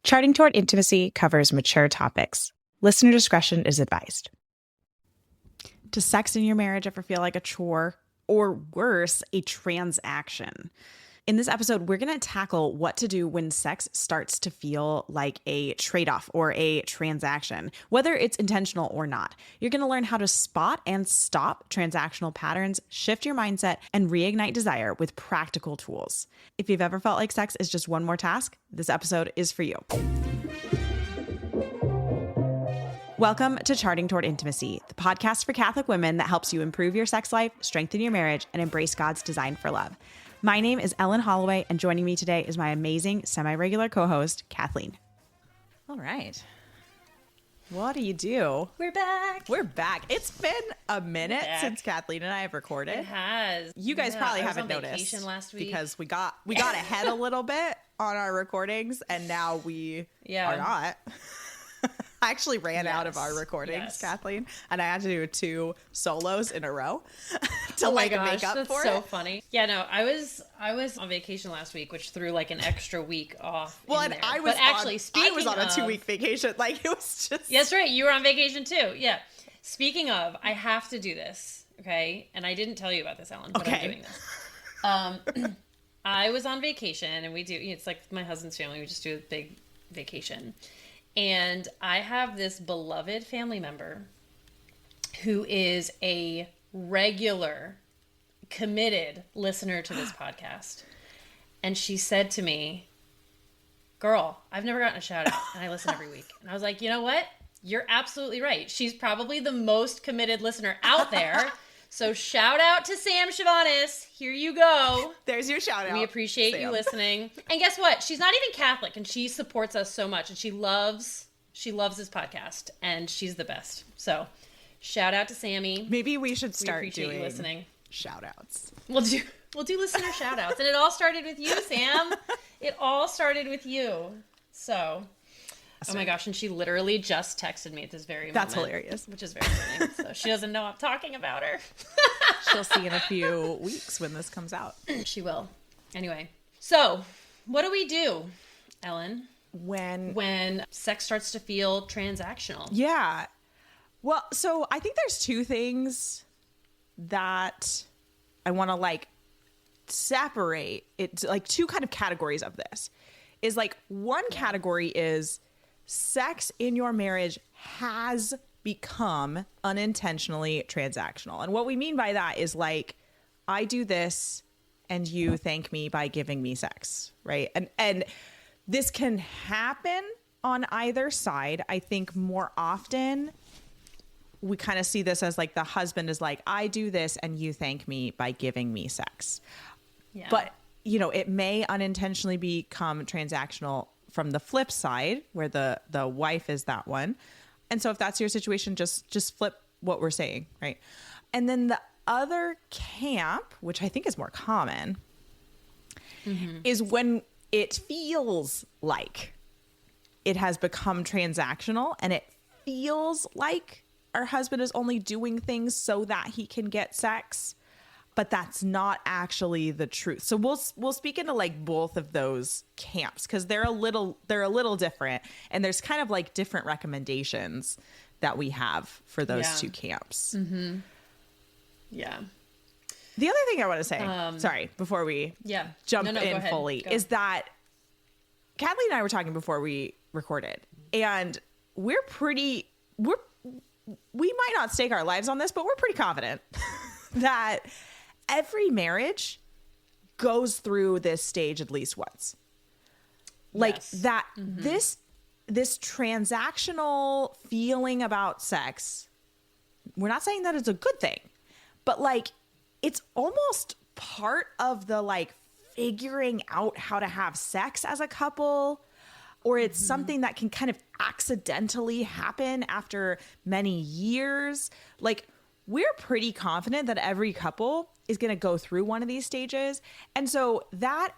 Charting Toward Intimacy covers mature topics. Listener discretion is advised. Does sex in your marriage ever feel like a chore, or worse, a transaction? In this episode, we're going to tackle what to do when sex starts to feel like a trade-off or a transaction, whether it's intentional or not. You're going to learn how to spot and stop transactional patterns, shift your mindset, and reignite desire with practical tools. If you've ever felt like sex is just one more task, this episode is for you. Welcome to Charting Toward Intimacy, the podcast for Catholic women that helps you improve your sex life, strengthen your marriage, and embrace God's design for love. My name is Ellen Holloway, and joining me today is my amazing semi-regular co-host, Kathleen. All right. What do you do? We're back. We're back. It's been a minute since Kathleen and I have recorded. It has. You guys probably haven't noticed last week because we got ahead a little bit on our recordings, and now we are not. I actually ran out of our recordings, Kathleen, and I had to do 2 solos in a row to make up that's for it. So funny. Yeah, no, I was on vacation last week, which threw like an extra week off. Well, and I was on a 2-week vacation. Like, it was just. Yes, right. You were on vacation too. Yeah. Speaking of, I have to do this. Okay, and I didn't tell you about this, Ellen. But I'm doing this. I was on vacation, and it's like my husband's family. We just do a big vacation. And I have this beloved family member who is a regular, committed listener to this podcast. And she said to me, "Girl, I've never gotten a shout out, and I listen every week." And I was like, you know what? You're absolutely right. She's probably the most committed listener out there. So shout out to Sam Chavanis. Here you go. There's your shout out. We appreciate you listening. And guess what? She's not even Catholic, and she supports us so much, and she loves this podcast, and she's the best. So shout out to Sammy. Maybe we should start doing you listening shout outs. We'll do listener shout outs. And it all started with you, Sam. It all started with you. So oh my gosh, and she literally just texted me at this very moment. That's hilarious. Which is very funny. So she doesn't know I'm talking about her. She'll see in a few weeks when this comes out. She will. Anyway, so what do we do, Ellen, when sex starts to feel transactional? Yeah. Well, so I think there's 2 things that I want to separate. It's 2 kind of categories of this. Is one category is sex in your marriage has become unintentionally transactional. And what we mean by that is I do this and you thank me by giving me sex, right? And this can happen on either side. I think more often we kind of see this as the husband is I do this and you thank me by giving me sex. Yeah. But it may unintentionally become transactional from the flip side, where the wife is that one. And so if that's your situation, just flip what we're saying, right? And then the other camp, which I think is more common, is when it feels like it has become transactional, and it feels like our husband is only doing things so that he can get sex. But that's not actually the truth. So we'll speak into both of those camps, because they're a little different, and there's kind of different recommendations that we have for those 2 camps. Mm-hmm. Yeah. The other thing I want to say, sorry, before we jump in fully, is that Kathleen and I were talking before we recorded, and we might not stake our lives on this, but we're pretty confident that every marriage goes through this stage at least once. This transactional feeling about sex, we're not saying that it's a good thing, but it's almost part of the figuring out how to have sex as a couple, or it's something that can kind of accidentally happen after many years. We're pretty confident that every couple is going to go through one of these stages. And so that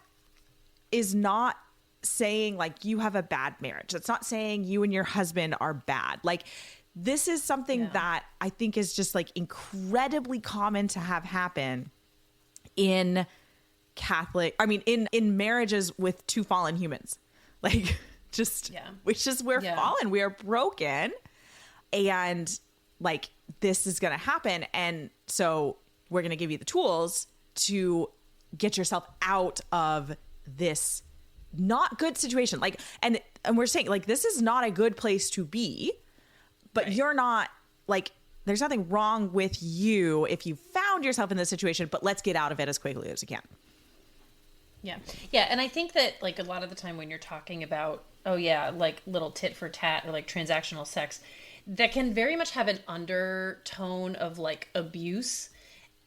is not saying you have a bad marriage. That's not saying you and your husband are bad. This is something that I think is just incredibly common to have happen in marriages with 2 fallen humans. we're fallen. We are broken. And like, this is going to happen. And so we're going to give you the tools to get yourself out of this not good situation. Like, and we're saying like, this is not a good place to be, but you're not like, there's nothing wrong with you if you found yourself in this situation, but let's get out of it as quickly as we can. Yeah. Yeah. And I think that like a lot of the time when you're talking about, oh yeah, like little tit for tat or like transactional sex, that can very much have an undertone of like abuse.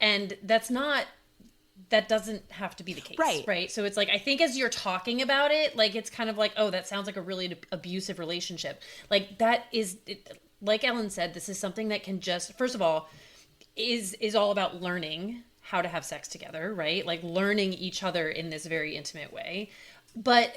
And that doesn't have to be the case. Right. So it's like, I think as you're talking about it, like, it's kind of like, oh, that sounds like a really abusive relationship. Like that is, like Ellen said, this is something that can just, first of all, is all about learning how to have sex together, right? Like learning each other in this very intimate way. But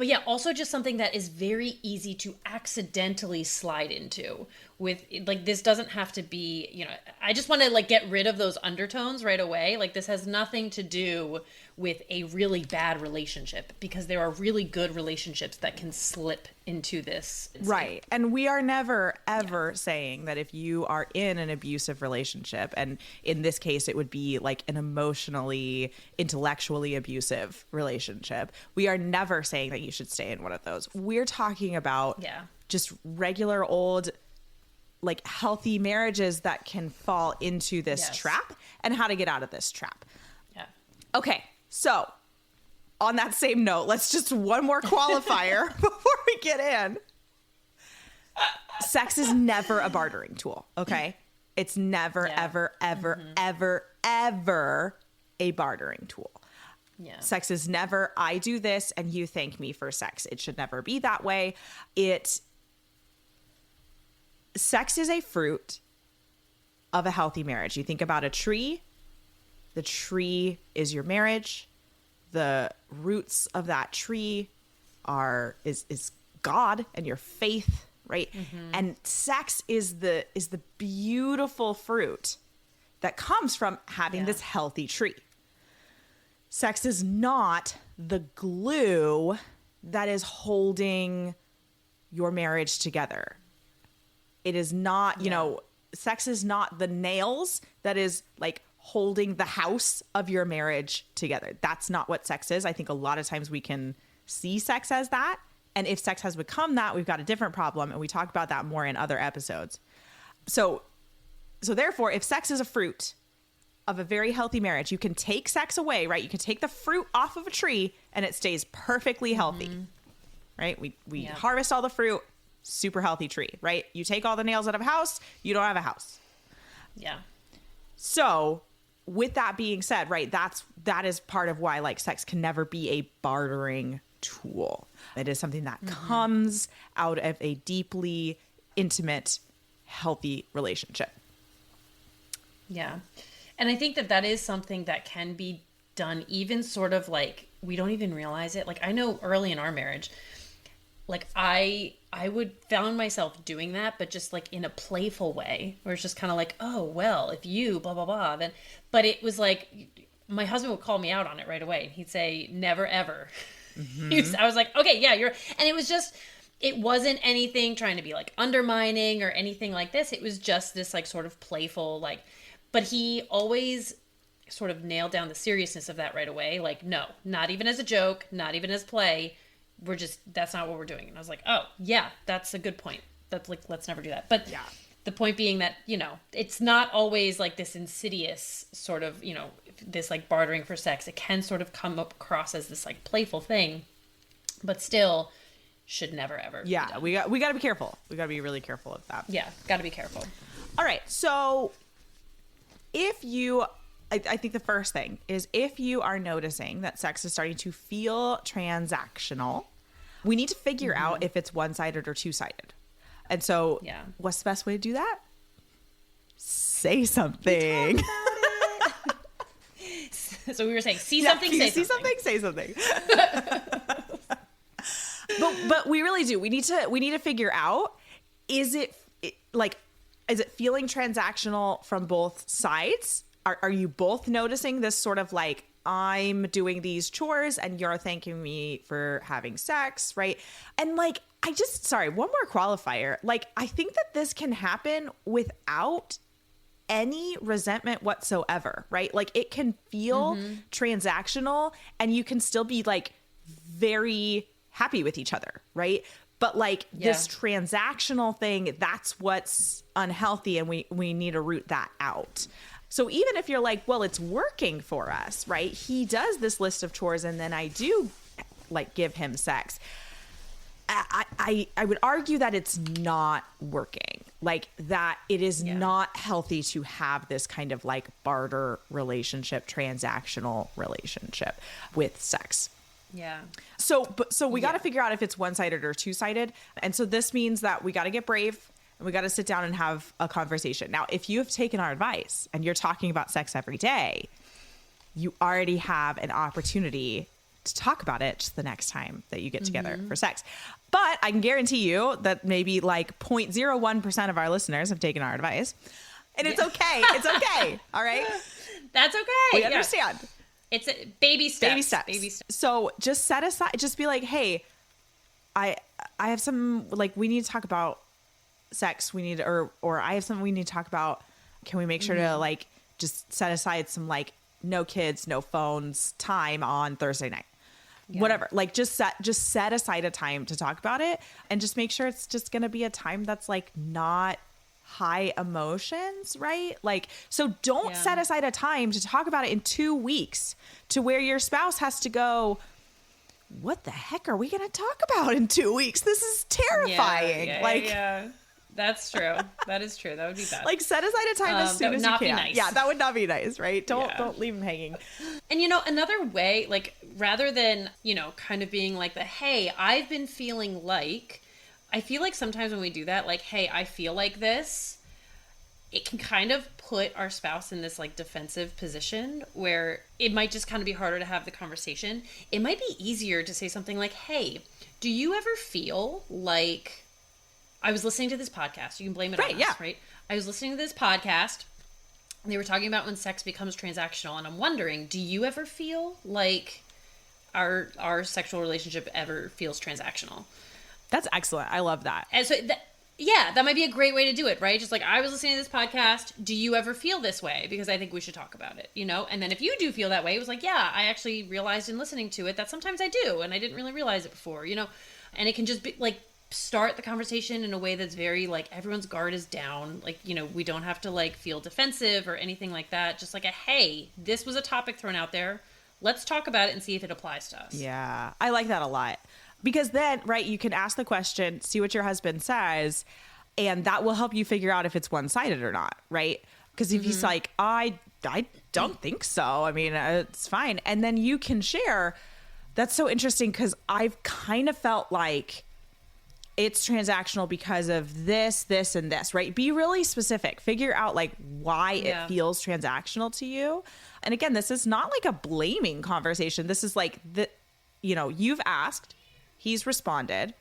yeah, also just something that is very easy to accidentally slide into with, like, this doesn't have to be, you know, I just want to like get rid of those undertones right away. Like this has nothing to do with a really bad relationship, because there are really good relationships that can slip into this. Right. And we are never, ever saying that if you are in an abusive relationship, and in this case, it would be like an emotionally, intellectually abusive relationship, we are never saying that you should stay in one of those. We're talking about just regular old, like healthy marriages that can fall into this trap, and how to get out of this trap. Yeah. Okay. So on that same note, let's just one more qualifier before we get in. Sex is never a bartering tool. Okay. It's never, ever, ever, ever a bartering tool. Yeah. Sex is never, I do this and you thank me for sex. It should never be that way. Sex is a fruit of a healthy marriage. You think about a tree. The tree is your marriage. The roots of that tree is God and your faith, right? And sex is the beautiful fruit that comes from having this healthy tree. Sex is not the glue that is holding your marriage together. It is not, you know, sex is not the nails that is like holding the house of your marriage together. That's not what sex is. I think a lot of times we can see sex as that. And if sex has become that, we've got a different problem. And we talk about that more in other episodes. So therefore, if sex is a fruit of a very healthy marriage, you can take sex away, right? You can take the fruit off of a tree and it stays perfectly healthy, right? We harvest all the fruit, super healthy tree, right? You take all the nails out of a house, you don't have a house. Yeah. So with that being said, right, that is part of why like sex can never be a bartering tool. It is something that comes out of a deeply intimate, healthy relationship. Yeah. And I think that is something that can be done even sort of like, we don't even realize it. Like I know early in our marriage, like I would found myself doing that, but just like in a playful way, where it's just kind of like, oh, well, if you blah, blah, blah, then, but it was like, my husband would call me out on it right away. He'd say, never, ever. I was like, okay, yeah, and it was just, it wasn't anything trying to be like undermining or anything like this. It was just this like sort of playful, like, but he always sort of nailed down the seriousness of that right away. Like, no, not even as a joke, not even as play. That's not what we're doing. And I was like, oh yeah, that's a good point. That's like, let's never do that. But the point being that, you know, it's not always like this insidious sort of, you know, this like bartering for sex. It can sort of come across as this like playful thing, but still should never ever. Yeah. We got to be careful. We got to be really careful of that. Yeah. Got to be careful. All right. So I think the first thing is if you are noticing that sex is starting to feel transactional, we need to figure out if it's one-sided or two-sided. And so what's the best way to do that? Say something. So we were saying, see something, say something. But we really do. We need to figure out, is it feeling transactional from both sides? Are you both noticing this sort of like I'm doing these chores and you're thanking me for having sex, right? And like, sorry, one more qualifier. Like, I think that this can happen without any resentment whatsoever, right? Like, it can feel transactional and you can still be like very happy with each other, right? But like this transactional thing, that's what's unhealthy, and we need to root that out. So even if you're like, well, it's working for us, right? He does this list of chores and then I do like give him sex. I would argue that it's not working, like that it is not healthy to have this kind of like barter relationship, transactional relationship with sex. Yeah. So we got to figure out if it's one-sided or two-sided. And so this means that we got to get brave and we got to sit down and have a conversation. Now, if you have taken our advice and you're talking about sex every day, you already have an opportunity to talk about it just the next time that you get together for sex. But I can guarantee you that maybe like 0.01% of our listeners have taken our advice. And it's okay. It's okay. All right? That's okay. We understand. It's baby steps. Baby steps. Baby steps. So just set aside, just be like, hey, I have some, like, we need to talk about sex. We need, or I have something we need to talk about. Can we make sure to like just set aside some like no kids, no phones time on Thursday night? Whatever, like just set aside a time to talk about it, and just make sure it's just going to be a time that's like not high emotions, right? Like, so don't set aside a time to talk about it in 2 weeks to where your spouse has to go, what the heck are we going to talk about in 2 weeks? This is terrifying. That's true. That is true. That would be bad. Like, set aside a time as soon as you can. Be nice. Yeah, that would not be nice, right? Don't leave him hanging. And you know, another way, like, rather than, you know, kind of being like hey, I've been feeling like, I feel like sometimes when we do that, like, hey, I feel like this, it can kind of put our spouse in this like defensive position where it might just kind of be harder to have the conversation. It might be easier to say something like, hey, do you ever feel like, I was listening to this podcast. You can blame it on us, right? I was listening to this podcast, and they were talking about when sex becomes transactional, and I'm wondering, do you ever feel like our sexual relationship ever feels transactional? That's excellent. I love that. And so, that might be a great way to do it, right? Just like, I was listening to this podcast. Do you ever feel this way? Because I think we should talk about it, you know? And then if you do feel that way, it was like, yeah, I actually realized in listening to it that sometimes I do, and I didn't really realize it before, you know? And it can just be like, start the conversation in a way that's very like everyone's guard is down, like, you know, we don't have to like feel defensive or anything like that. Just like hey, this was a topic thrown out there, let's talk about it and see if it applies to us. Yeah, I like that a lot, because then, right, you can ask the question, see what your husband says, and that will help you figure out if it's one-sided or not, right? Because if he's like, I don't think so, I mean, it's fine, and then you can share. That's so interesting, because I've kind of felt like it's transactional because of this, and this, right? Be really specific. Figure out like why it feels transactional to you. And again, this is not like a blaming conversation. This is like you've asked, he's responded.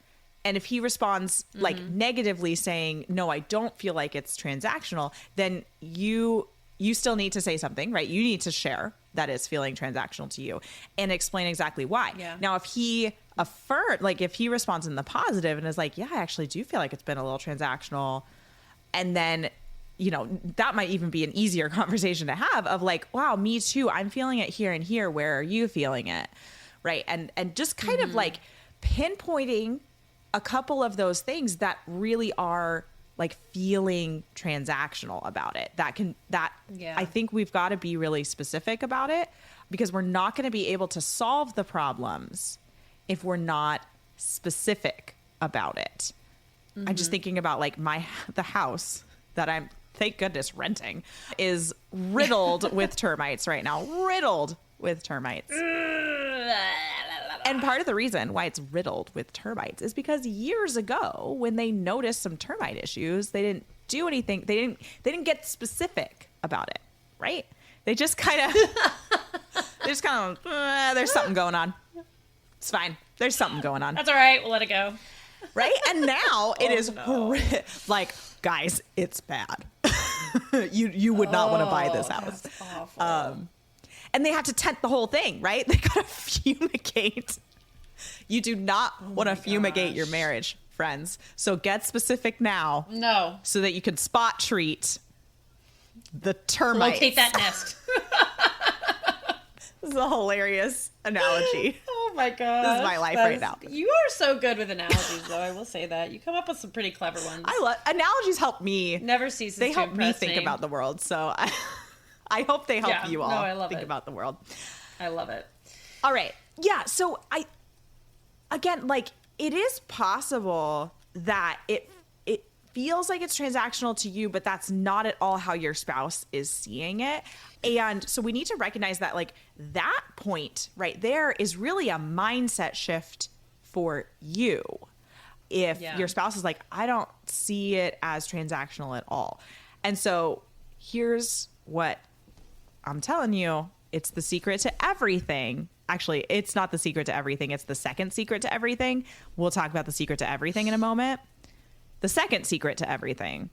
And if he responds like negatively saying, no, I don't feel like it's transactional, then you still need to say something, right? You need to share that is feeling transactional to you and explain exactly why. Yeah. Now, if he if he responds in the positive and is like, yeah, I actually do feel like it's been a little transactional. And then, you know, that might even be an easier conversation to have of like, wow, me too. I'm feeling it here and here. Where are you feeling it? Right. And just kind of like pinpointing a couple of those things that really are like feeling transactional about it. I think we've got to be really specific about it, because we're not going to be able to solve the problems if we're not specific about it. I'm just thinking about like the house that I'm, thank goodness, renting is riddled with termites right now. Riddled with termites. And part of the reason why it's riddled with termites is because years ago, when they noticed some termite issues, they didn't do anything. They didn't get specific about it, right? They just kind of, there's something going on. It's fine. There's something going on. That's all right. We'll let it go. Right? And now it is like, guys, it's bad. You would not want to buy this house. That's awful. And they have to tent the whole thing, right? They gotta fumigate. You do not want to fumigate your marriage, friends. So get specific now. No. So that you can spot treat the termites. Locate that nest. This is a hilarious analogy. Oh my god. This is my life right now. You are so good with analogies, though. I will say that. You come up with some pretty clever ones. I love analogies. Help me. Never ceases They to help me impress think about the world. So I hope they help you all I love think it. about the world. I love it. All right. Yeah. So again, like, it is possible that it feels like it's transactional to you, but that's not at all how your spouse is seeing it. And so we need to recognize that, like, that point right there is really a mindset shift for you. If your spouse is like, I don't see it as transactional at all. And so here's what I'm telling you. It's the secret to everything. Actually, it's not the secret to everything. It's the second secret to everything. We'll talk about the secret to everything in a moment. The second secret to everything,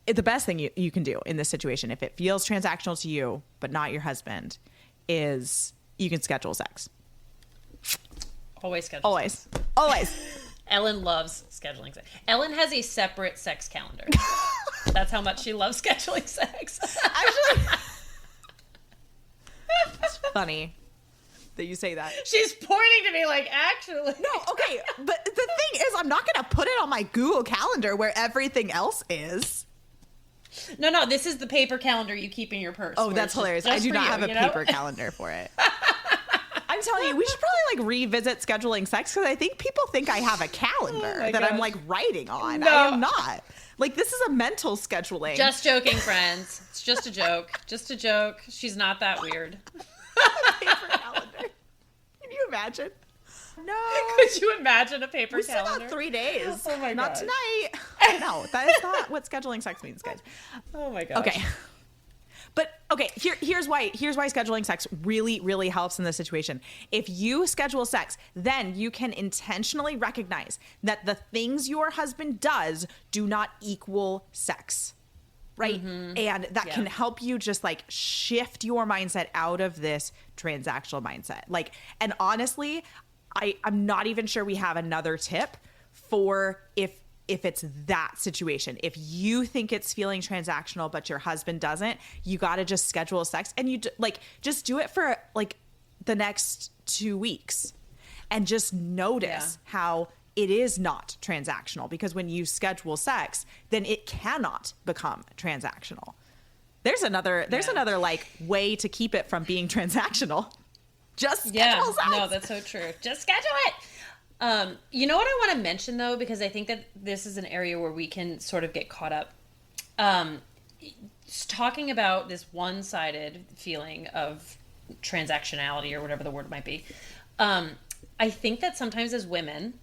the best thing you can do in this situation, if it feels transactional to you, but not your husband, is you can schedule sex. Always schedule Always. sex. Always. Ellen loves scheduling sex. Ellen has a separate sex calendar. That's how much she loves scheduling sex. Actually, it's funny that you say that. She's pointing to me like, actually. No, okay. But the thing is, I'm not going to put it on my Google Calendar where everything else is. No, this is the paper calendar you keep in your purse. Oh, that's hilarious. I do not have a paper calendar for it. I'm telling you, we should probably like revisit scheduling sex, because I think people think I have a calendar that I'm like writing on. No. I am not. Like, this is a mental scheduling. Just joking, friends. It's just a joke. Just a joke. She's not that weird. Paper calendar. Can you imagine? No. Could you imagine a paper We still calendar? got 3 days. Oh my Not gosh. tonight. No, that is not what scheduling sex means, guys. Oh my gosh. Okay. But okay, here's why scheduling sex really, really helps in this situation. If you schedule sex, then you can intentionally recognize that the things your husband does do not equal sex. Right? Mm-hmm. And that can help you just like shift your mindset out of this transactional mindset. Like, and honestly, I'm not even sure we have another tip for if it's that situation. If you think it's feeling transactional, but your husband doesn't, you got to just schedule sex, and you like, just do it for like the next 2 weeks and just notice how it is not transactional, because when you schedule sex, then it cannot become transactional. There's another like way to keep it from being transactional. Just schedule sex. No, that's so true. Just schedule it. You know what I want to mention, though, because I think that this is an area where we can sort of get caught up. Talking about this one-sided feeling of transactionality, or whatever the word might be. I think that sometimes as women,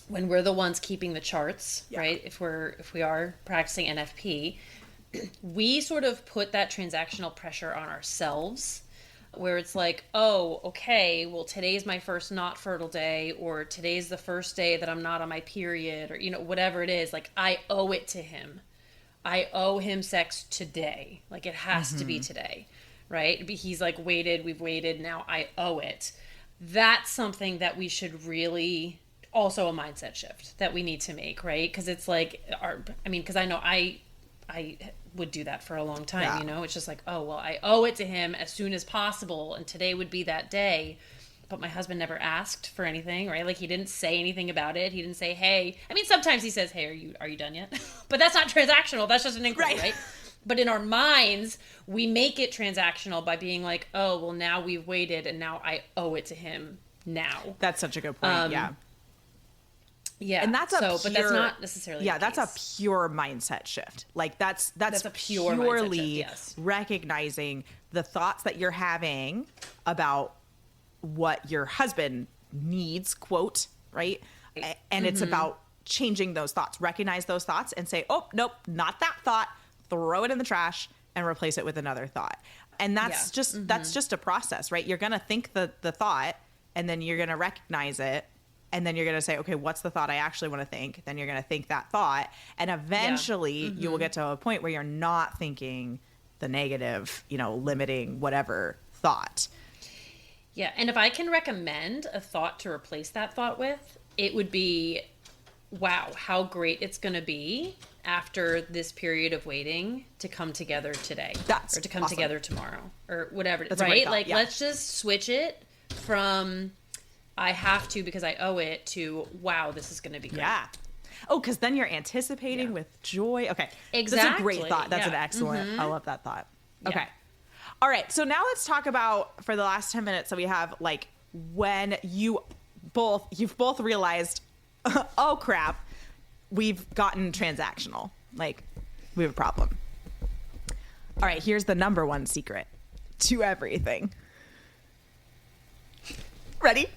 when we're the ones keeping the charts, right? If we are practicing NFP, we sort of put that transactional pressure on ourselves, where it's like, oh, okay, well, today's my first not fertile day, or today's the first day that I'm not on my period, or, whatever it is. Like, I owe it to him. I owe him sex today. Like, it has to be today, right? He's like, we've waited, now I owe it. That's something that we should really, also a mindset shift that we need to make, right? Because it's like, because I know I would do that for a long time, It's just like, oh, well, I owe it to him as soon as possible, and today would be that day. But my husband never asked for anything, right? Like, he didn't say anything about it. He didn't say, hey. I mean, sometimes he says, hey, are you done yet? But that's not transactional. That's just an inquiry, right? But in our minds, we make it transactional by being like, oh, well, now we've waited, and now I owe it to him now. That's such a good point. Yeah, and that's but that's not necessarily the that's case. a pure mindset shift. Like, that's a pure purely mindset shift, yes. recognizing the thoughts that you're having about what your husband needs, quote, right? And it's about changing those thoughts. Recognize those thoughts and say, oh, nope, not that thought. Throw it in the trash and replace it with another thought. And that's just a process, right? You're going to think the thought, and then you're going to recognize it. And then you're going to say, okay, what's the thought I actually want to think? Then you're going to think that thought. And eventually you will get to a point where you're not thinking the negative, limiting whatever thought. Yeah. And if I can recommend a thought to replace that thought with, it would be, wow, how great it's going to be after this period of waiting to come together today. That's or to come awesome. together tomorrow or whatever. That's a great right? thought, Like, yeah. let's just switch it from I have to because I owe it to, wow, this is going to be great. Yeah. Oh, because then you're anticipating with joy. Okay. Exactly. That's a great thought. That's an excellent. I love that thought. Okay. Yeah. All right. So now let's talk about, for the last 10 minutes that we have, like when you've both realized, oh crap, we've gotten transactional. Like we have a problem. All right. Here's the number one secret to everything. Ready?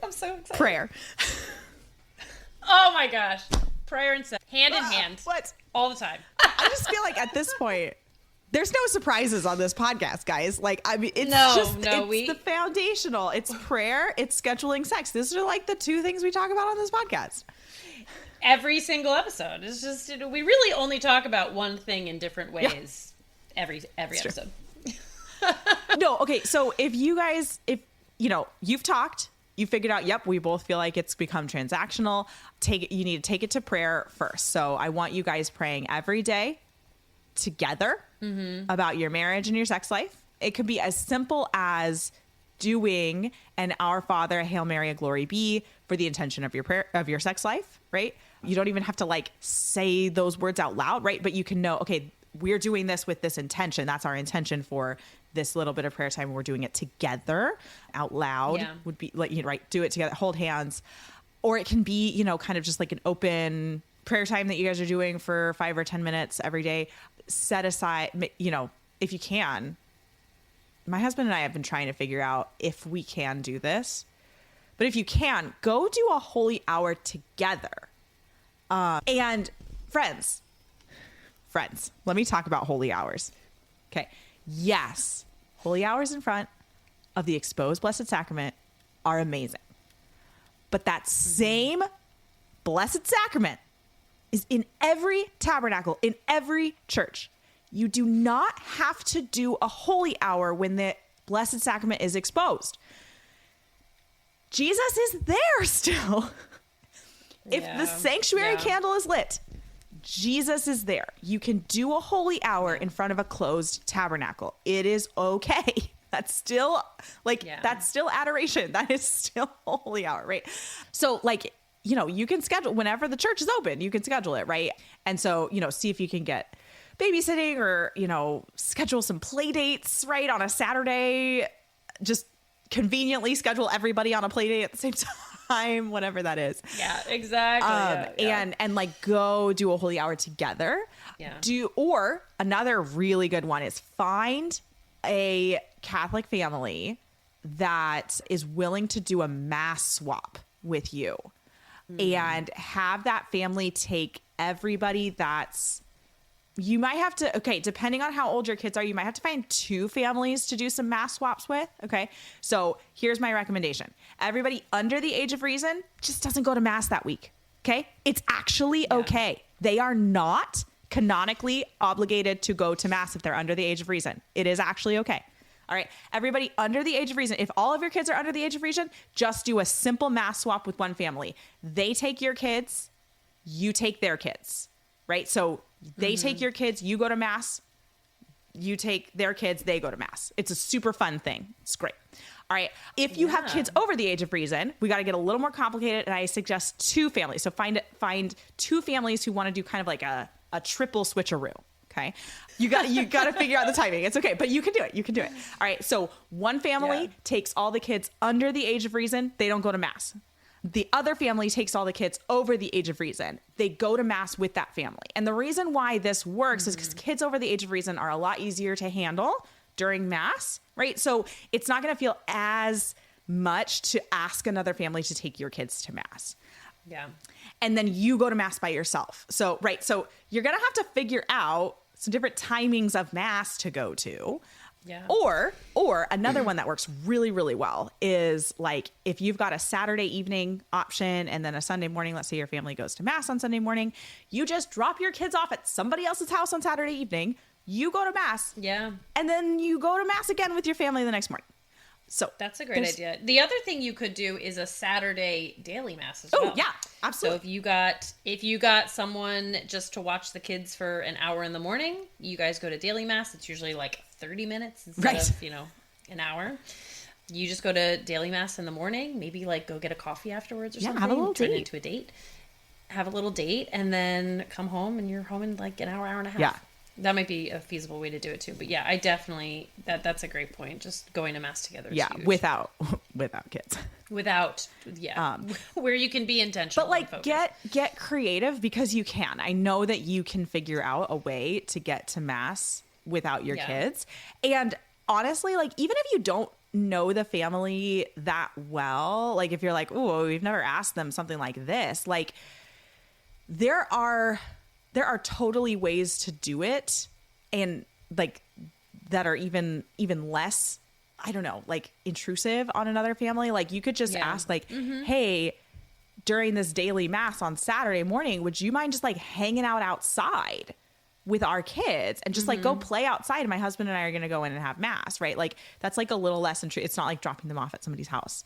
I'm so excited. Prayer. Oh my gosh. Prayer and sex. Hand in hand. What? All the time. I just feel like at this point, there's no surprises on this podcast, guys. Like, I mean, it's the foundational. It's prayer. It's scheduling sex. These are like the two things we talk about on this podcast. Every single episode. It's just, we really only talk about one thing in different ways every episode. No, okay. So if you've talked, you figured out, yep, we both feel like it's become transactional. You need to take it to prayer first. So I want you guys praying every day together about your marriage and your sex life. It could be as simple as doing an Our Father, a Hail Mary, a Glory Be for the intention of your prayer, of your sex life, right? You don't even have to like say those words out loud, right? But you can know, okay, we're doing this with this intention. That's our intention for this little bit of prayer time. We're doing it together out loud would be like, right. Do it together, hold hands. Or it can be, kind of just like an open prayer time that you guys are doing for 5 or 10 minutes every day. Set aside, if you can. My husband and I have been trying to figure out if we can do this, but if you can, go do a holy hour together. And friends, let me talk about holy hours. Okay. Yes, holy hours in front of the exposed Blessed Sacrament are amazing. But that same Blessed Sacrament is in every tabernacle, in every church. You do not have to do a holy hour when the Blessed Sacrament is exposed. Jesus is there still. If the sanctuary candle is lit, Jesus is there. You can do a holy hour in front of a closed tabernacle. It is okay. That's still that's still adoration. That is still a holy hour, right? So you can schedule whenever the church is open, you can schedule it, right? And so, see if you can get babysitting or, schedule some play dates, right? On a Saturday, just conveniently schedule everybody on a play date at the same time, whatever that is. Yeah, exactly. And like go do a holy hour together. Yeah. Or another really good one is find a Catholic family that is willing to do a mass swap with you and have that family take everybody you might have to, depending on how old your kids are, you might have to find 2 families to do some mass swaps with. Okay. So here's my recommendation. Everybody under the age of reason just doesn't go to mass that week. Okay. It's actually okay. They are not canonically obligated to go to mass if they're under the age of reason. It is actually okay. All right. Everybody under the age of reason, if all of your kids are under the age of reason, just do a simple mass swap with one family. They take your kids, you take their kids, right? So they take your kids, you go to mass, you take their kids, they go to mass. It's a super fun thing. It's great. All right. If you have kids over the age of reason, we got to get a little more complicated. And I suggest 2 families. So find 2 families who want to do kind of like a triple switcheroo. Okay. You got to figure out the timing. It's okay, but you can do it. You can do it. All right. So one family takes all the kids under the age of reason. They don't go to mass. The other family takes all the kids over the age of reason. They go to mass with that family. And the reason why this works is because kids over the age of reason are a lot easier to handle during mass, right? So it's not going to feel as much to ask another family to take your kids to mass. Yeah. And then you go to mass by yourself. So, right. So you're going to have to figure out some different timings of mass to go to. Yeah. Or another one that works really, really well is like if you've got a Saturday evening option and then a Sunday morning, let's say your family goes to mass on Sunday morning, you just drop your kids off at somebody else's house on Saturday evening, you go to mass. Yeah. And then you go to mass again with your family the next morning. So that's a great idea. The other thing you could do is a Saturday daily mass as well. Oh, yeah, absolutely. So if you got someone just to watch the kids for an hour in the morning, you guys go to daily mass. It's usually like 30 minutes instead of, an hour. You just go to daily mass in the morning, maybe like go get a coffee afterwards or something. Have a little turn date. it into a date. Have a little date and then come home and you're home in like an hour and a half. Yeah. That might be a feasible way to do it too. But yeah, I definitely, that's a great point. Just going to mass together is huge. without kids. Where you can be intentional. But like get creative because you can. I know that you can figure out a way to get to mass without your kids. And honestly, like even if you don't know the family that well, like if you're like, oh, we've never asked them something like this, like there are totally ways to do it and like that are even less, I don't know, like intrusive on another family. Like you could just ask like, hey, during this daily mass on Saturday morning, would you mind just like hanging out outside with our kids and just like go play outside? And my husband and I are going to go in and have mass, right? Like that's like a little less intrusive. It's not like dropping them off at somebody's house.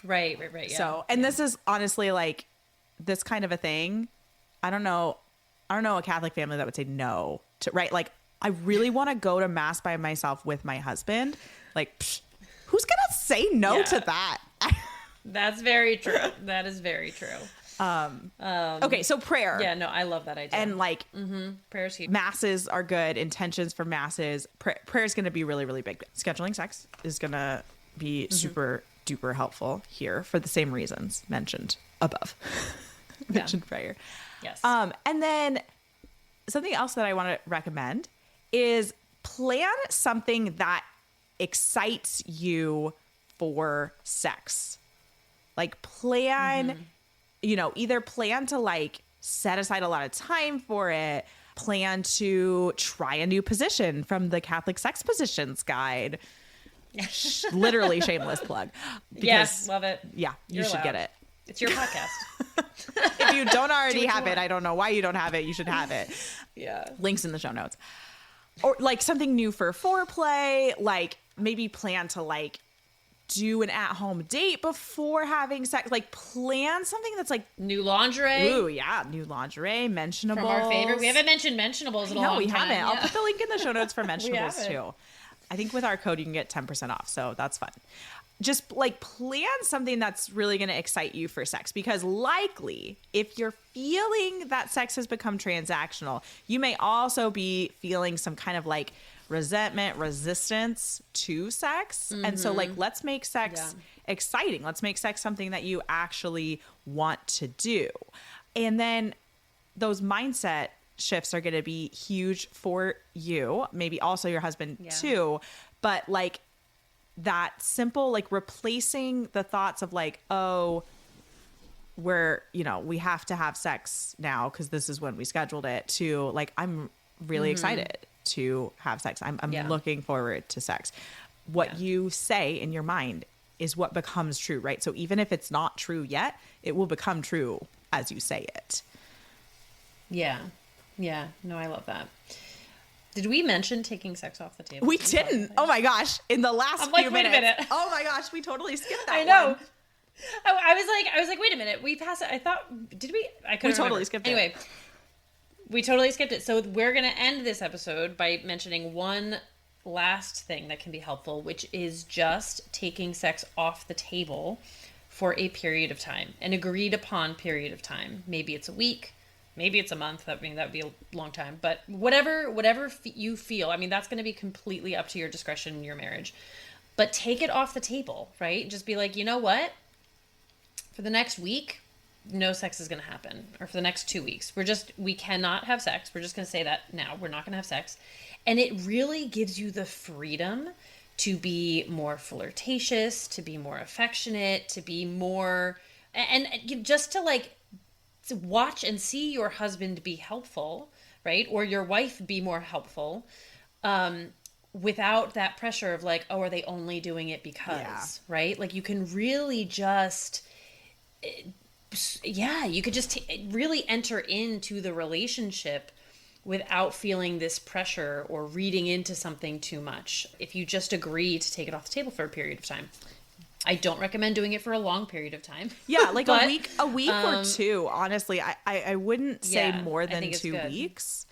Right. Yeah. So, and this is honestly like this kind of a thing. I don't know a Catholic family that would say no to, right? Like, I really want to go to mass by myself with my husband. Like, who's going to say no to that? That's very true. That is very true. Okay, so prayer. Yeah, no, I love that idea. And like, prayer's huge. Masses are good. Intentions for masses. Prayer is going to be really, really big. Scheduling sex is going to be super duper helpful here for the same reasons mentioned above. Mentioned prayer. Yes. And then something else that I want to recommend is plan something that excites you for sex. Like plan, either plan to like set aside a lot of time for it, plan to try a new position from the Catholic Sex Positions Guide. Literally shameless plug. Yes, love it. Yeah, you should get it. It's your podcast. If you don't already have it, I don't know why you don't have it. You should have it. Yeah. Links in the show notes. Or like something new for foreplay, like maybe plan to like do an at-home date before having sex. Like plan something that's like new lingerie. Ooh, yeah, new lingerie, mentionables. From our favorite. We haven't mentioned mentionables in a long time. No, we haven't. Yeah. I'll put the link in the show notes for mentionables too. I think with our code you can get 10% off, so that's fun. Just like plan something that's really going to excite you for sex, because likely if you're feeling that sex has become transactional, you may also be feeling some kind of like resentment, resistance to sex. And so like, let's make sex exciting. Let's make sex something that you actually want to do. And then those mindset shifts are going to be huge for you, maybe also your husband too. But like, that simple, like replacing the thoughts of like, oh, we have to have sex now because this is when we scheduled it, to like, I'm really excited to have sex. I'm looking forward to sex. What you say in your mind is what becomes true, right? So even if it's not true yet, it will become true as you say it. Yeah. Yeah. No, I love that. Did we mention taking sex off the table? We didn't. Oh my gosh. In the last few minutes. Wait a minute. Oh my gosh. We totally skipped that. I know. One. I was like, wait a minute. We passed it. I thought, did we? I couldn't remember. Totally skipped it. Anyway, we totally skipped it. So we're going to end this episode by mentioning one last thing that can be helpful, which is just taking sex off the table for a period of time, an agreed upon period of time. Maybe it's a week. Maybe it's a month. That would be a long time. But whatever you feel, I mean, that's going to be completely up to your discretion in your marriage. But take it off the table, right? Just be like, you know what? For the next week, no sex is going to happen. Or for the next 2 weeks, we cannot have sex. We're just going to say that now. We're not going to have sex. And it really gives you the freedom to be more flirtatious, to be more affectionate, to be more, and just to like, to watch and see your husband be helpful, right? Or your wife be more helpful, without that pressure of like, oh, are they only doing it because, right? Like you can really just, you could just really enter into the relationship without feeling this pressure or reading into something too much. If you just agree to take it off the table for a period of time. I don't recommend doing it for a long period of time. Yeah, like a week or two. Honestly, I wouldn't say more than 2 weeks.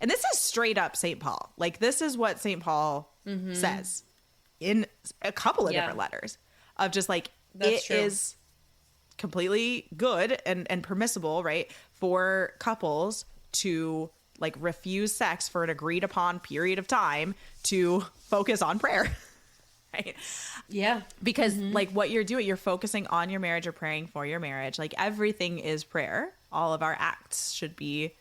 And this is straight up St. Paul. Like, this is what St. Paul says in a couple of different letters of just like, it is completely good and permissible, right, for couples to like refuse sex for an agreed upon period of time to focus on prayer. Right? Yeah. Because like what you're doing, you're focusing on your marriage or praying for your marriage. Like everything is prayer. All of our acts should be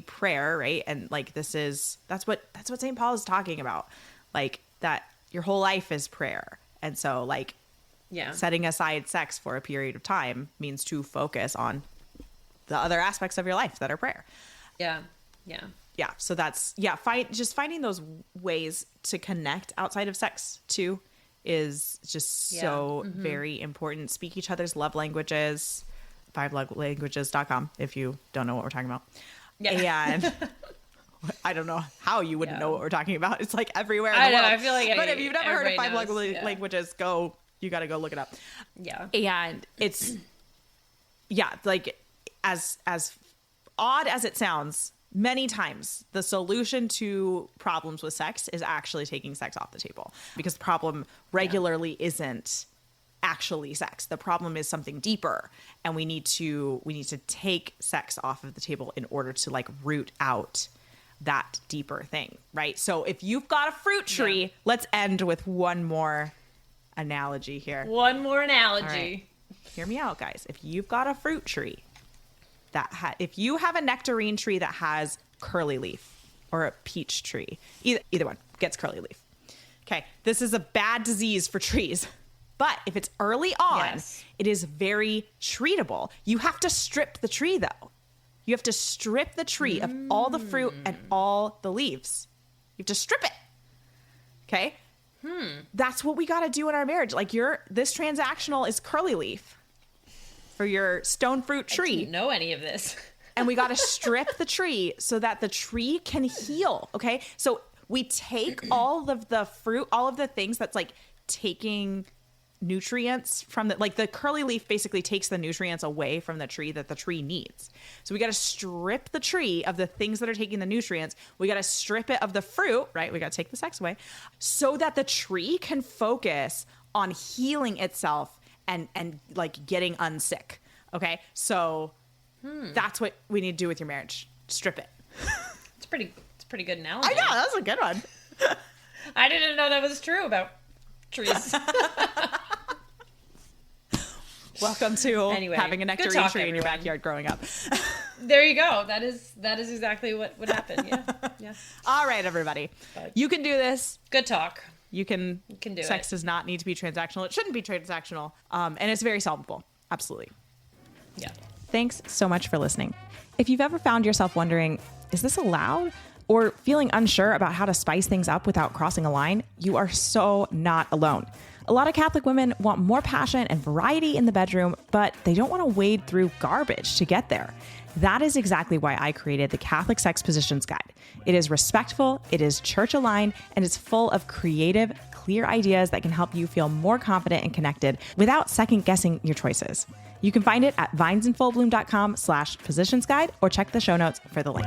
prayer, right? And like that's what St. Paul is talking about. Like that your whole life is prayer. And so like setting aside sex for a period of time means to focus on the other aspects of your life that are prayer. Yeah. Yeah. Yeah. So that's, finding those ways to connect outside of sex too is just so very important. Speak each other's love languages, 5lovelanguages.com if you don't know what we're talking about. Yeah. And I don't know how you wouldn't know what we're talking about. It's like everywhere in the world. I feel like but if you've never heard of 5 languages, you got to go look it up. Yeah. And it's, like as odd as it sounds, many times the solution to problems with sex is actually taking sex off the table, because the problem regularly isn't actually sex. The problem is something deeper, and we need to take sex off of the table in order to like root out that deeper thing, right? So if you've got a fruit tree, let's end with one more analogy here. One more analogy. Right. Hear me out, guys. If you've got a fruit tree if you have a nectarine tree that has curly leaf, or a peach tree, either one gets curly leaf. Okay, this is a bad disease for trees. But if it's early on, it is very treatable. You have to strip the tree, though. You have to strip the tree of all the fruit and all the leaves. You have to strip it. Okay? That's what we got to do in our marriage. Like this transactional is curly leaf for your stone fruit tree. I didn't know any of this. And we got to strip the tree so that the tree can heal. Okay? So we take all of the fruit, all of the things that's like taking nutrients from the curly leaf basically takes the nutrients away from the tree that the tree needs. So we got to strip the tree of the things that are taking the nutrients. We got to strip it of the fruit, right? We got to take the sex away so that the tree can focus on healing itself and like getting unsick. Okay. So that's what we need to do with your marriage. Strip it. It's a pretty good analogy. I know. That was a good one. I didn't know that was true about trees. Welcome to having a nectarine tree in your backyard growing up. There you go. That is exactly what would happen. Yeah. All right, everybody. You can do this. Good talk. You can do it. Sex does not need to be transactional. It shouldn't be transactional. And it's very solvable. Absolutely. Yeah. Thanks so much for listening. If you've ever found yourself wondering, is this allowed? Or feeling unsure about how to spice things up without crossing a line, you are so not alone. A lot of Catholic women want more passion and variety in the bedroom, but they don't want to wade through garbage to get there. That is exactly why I created the Catholic Sex Positions Guide. It is respectful, it is church-aligned, and it's full of creative, clear ideas that can help you feel more confident and connected without second-guessing your choices. You can find it at vinesandfullbloom.com/positionsguide or check the show notes for the link.